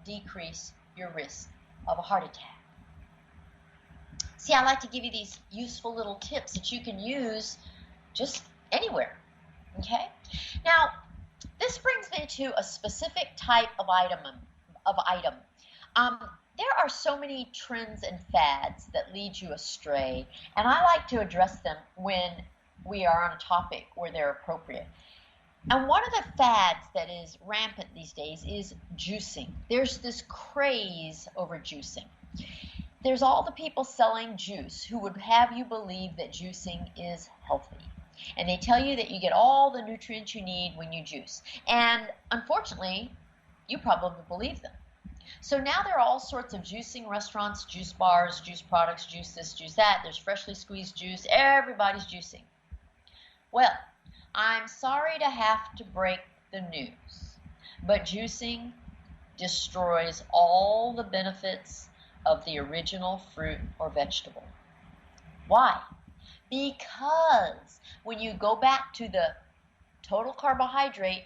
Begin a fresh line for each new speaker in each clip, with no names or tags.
decrease your risk of a heart attack. See, I like to give you these useful little tips that you can use just anywhere, okay? Now, this brings me to a specific type of item. There are so many trends and fads that lead you astray, and I like to address them when we are on a topic where they're appropriate. And one of the fads that is rampant these days is juicing. There's this craze over juicing. There's all the people selling juice who would have you believe that juicing is healthy. And they tell you that you get all the nutrients you need when you juice. And unfortunately, you probably believe them. So now there are all sorts of juicing restaurants, juice bars, juice products, juice this, juice that. There's freshly squeezed juice. Everybody's juicing. Well, I'm sorry to have to break the news, but juicing destroys all the benefits of the original fruit or vegetable. Why? Because when you go back to the total carbohydrate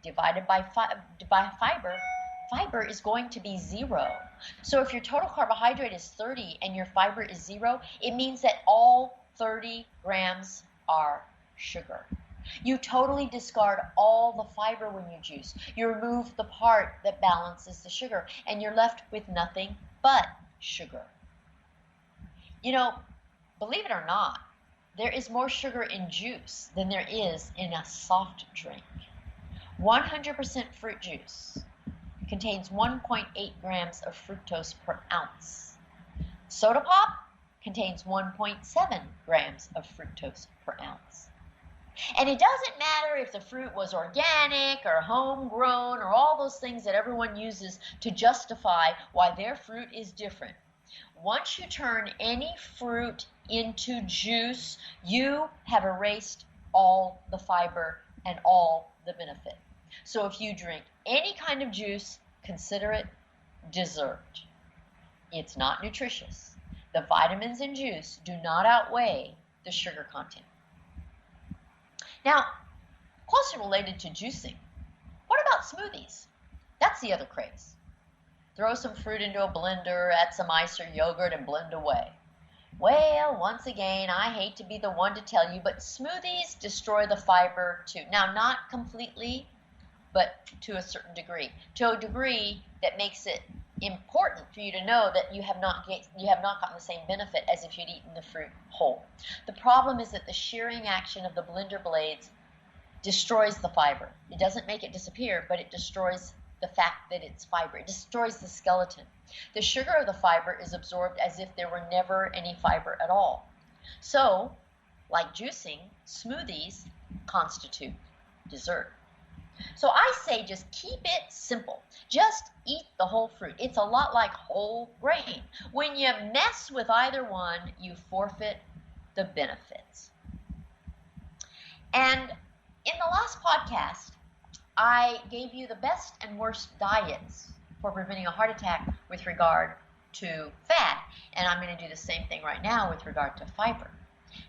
divided by fiber, fiber is going to be 0. So if your total carbohydrate is 30 and your fiber is 0, it means that all 30 grams are sugar. You totally discard all the fiber when you juice. You remove the part that balances the sugar, and you're left with nothing but sugar. You know, believe it or not, there is more sugar in juice than there is in a soft drink. 100% fruit juice contains 1.8 grams of fructose per ounce. Soda pop contains 1.7 grams of fructose per ounce. And it doesn't matter if the fruit was organic or homegrown or all those things that everyone uses to justify why their fruit is different. Once you turn any fruit into juice, you have erased all the fiber and all the benefit. So if you drink any kind of juice, consider it dessert. It's not nutritious. The vitamins in juice do not outweigh the sugar content. Now, closely related to juicing, what about smoothies? That's the other craze. Throw some fruit into a blender, add some ice or yogurt, and blend away. Well, once again, I hate to be the one to tell you, but smoothies destroy the fiber too. Now, not completely, but to a certain degree. To a degree that makes it important for you to know that you have not gotten the same benefit as if you'd eaten the fruit whole. The problem is that the shearing action of the blender blades destroys the fiber. It doesn't make it disappear, but it destroys the fact that it's fiber. It destroys the skeleton. The sugar of the fiber is absorbed as if there were never any fiber at all. So, like juicing, smoothies constitute dessert. So I say just keep it simple. Just eat the whole fruit. It's a lot like whole grain. When you mess with either one, you forfeit the benefits. And in the last podcast, I gave you the best and worst diets for preventing a heart attack with regard to fat. And I'm going to do the same thing right now with regard to fiber.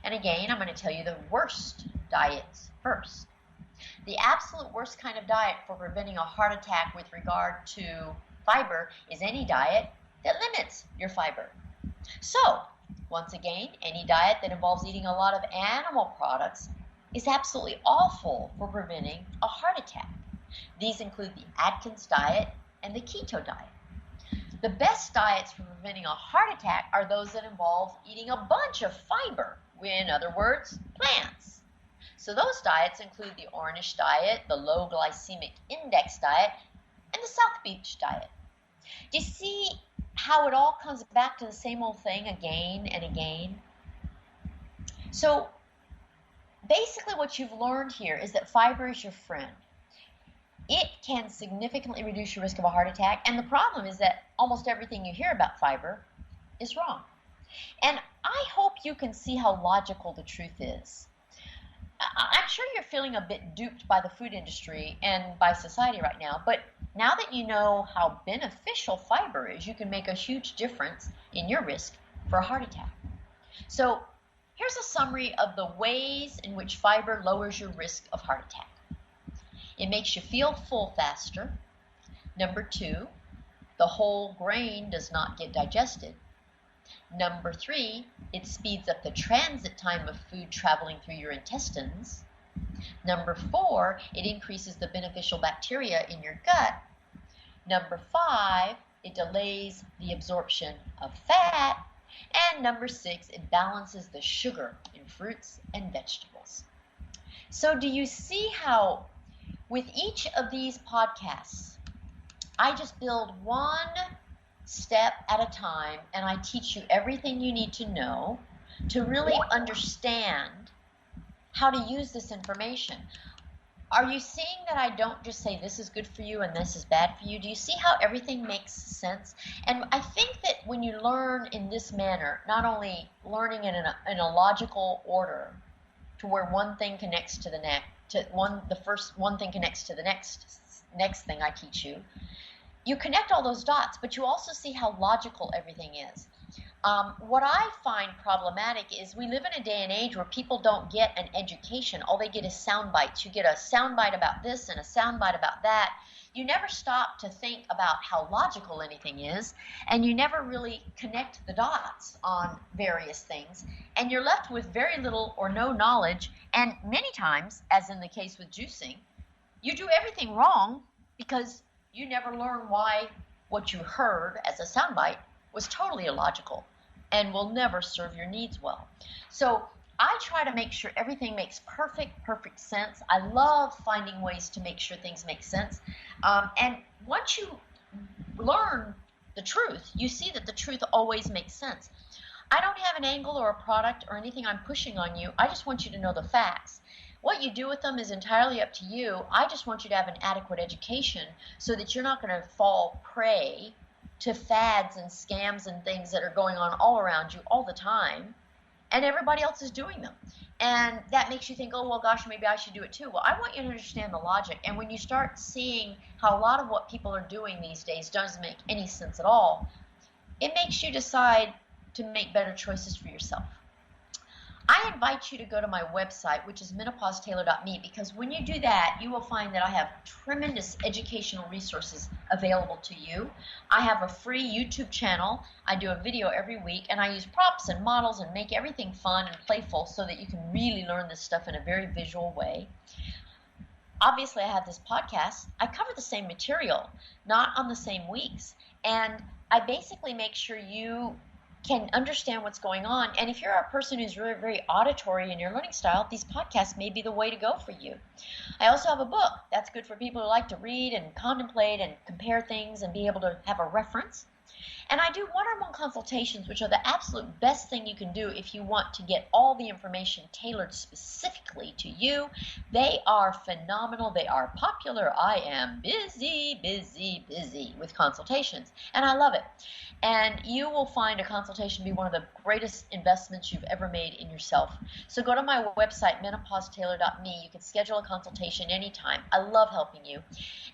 And again, I'm going to tell you the worst diets first. The absolute worst kind of diet for preventing a heart attack with regard to fiber is any diet that limits your fiber. So, once again, any diet that involves eating a lot of animal products is absolutely awful for preventing a heart attack. These include the Atkins diet and the keto diet. The best diets for preventing a heart attack are those that involve eating a bunch of fiber, in other words, plants. So those diets include the Ornish diet, the low glycemic index diet, and the South Beach diet. Do you see how it all comes back to the same old thing again and again? So basically what you've learned here is that fiber is your friend. It can significantly reduce your risk of a heart attack, and the problem is that almost everything you hear about fiber is wrong. And I hope you can see how logical the truth is. I'm sure you're feeling a bit duped by the food industry and by society right now, but now that you know how beneficial fiber is, you can make a huge difference in your risk for a heart attack. So here's a summary of the ways in which fiber lowers your risk of heart attack. It makes you feel full faster. Number 2, the whole grain does not get digested. Number 3, it speeds up the transit time of food traveling through your intestines. Number 4, it increases the beneficial bacteria in your gut. Number 5, it delays the absorption of fat. And number 6, it balances the sugar in fruits and vegetables. So do you see how with each of these podcasts, I just build one step at a time, and I teach you everything you need to know to really understand how to use this information. Are you seeing that I don't just say this is good for you and this is bad for you? Do you see how everything makes sense? And I think that when you learn in this manner, not only learning in a logical order to where one thing connects to the next, one thing connects to the next thing I teach you, you connect all those dots, but you also see how logical everything is. What I find problematic is we live in a day and age where people don't get an education. All they get is sound bites. You get a sound bite about this and a sound bite about that. You never stop to think about how logical anything is, and you never really connect the dots on various things, and you're left with very little or no knowledge, and many times, as in the case with juicing, you do everything wrong because you never learn why what you heard as a soundbite was totally illogical and will never serve your needs well. So I try to make sure everything makes perfect sense. I love finding ways to make sure things make sense. And once you learn the truth, you see that the truth always makes sense. I don't have an angle or a product or anything I'm pushing on you. I just want you to know the facts. What you do with them is entirely up to you. I just want you to have an adequate education so that you're not going to fall prey to fads and scams and things that are going on all around you all the time, and everybody else is doing them. And that makes you think, oh, well, gosh, maybe I should do it too. Well, I want you to understand the logic. And when you start seeing how a lot of what people are doing these days doesn't make any sense at all, it makes you decide to make better choices for yourself. I invite you to go to my website, which is menopausetailor.me, because when you do that, you will find that I have tremendous educational resources available to you. I have a free YouTube channel. I do a video every week, and I use props and models and make everything fun and playful so that you can really learn this stuff in a very visual way. Obviously, I have this podcast. I cover the same material, not on the same weeks, and I basically make sure you can understand what's going on. And if you're a person who's really very auditory in your learning style, these podcasts may be the way to go for you. I also have a book that's good for people who like to read and contemplate and compare things and be able to have a reference. And I do one-on-one consultations, which are the absolute best thing you can do if you want to get all the information tailored specifically to you. They are phenomenal. They are popular. I am busy with consultations, and I love it. And you will find a consultation be one of the greatest investments you've ever made in yourself. So go to my website, menopausetailor.me. You can schedule a consultation anytime. I love helping you.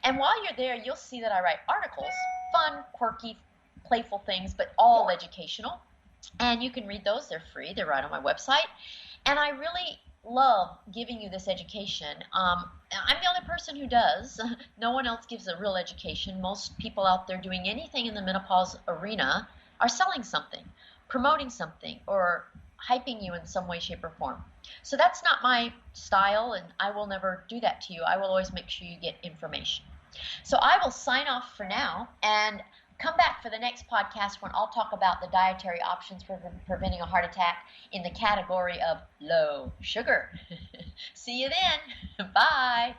And while you're there, you'll see that I write articles, fun, quirky, playful things, but all educational. And you can read those. They're free. They're right on my website. And I really love giving you this education. I'm the only person who does. No one else gives a real education. Most people out there doing anything in the menopause arena are selling something, promoting something, or hyping you in some way, shape, or form. So that's not my style, and I will never do that to you. I will always make sure you get information. So I will sign off for now and come back for the next podcast when I'll talk about the dietary options for preventing a heart attack in the category of low sugar. See you then. Bye.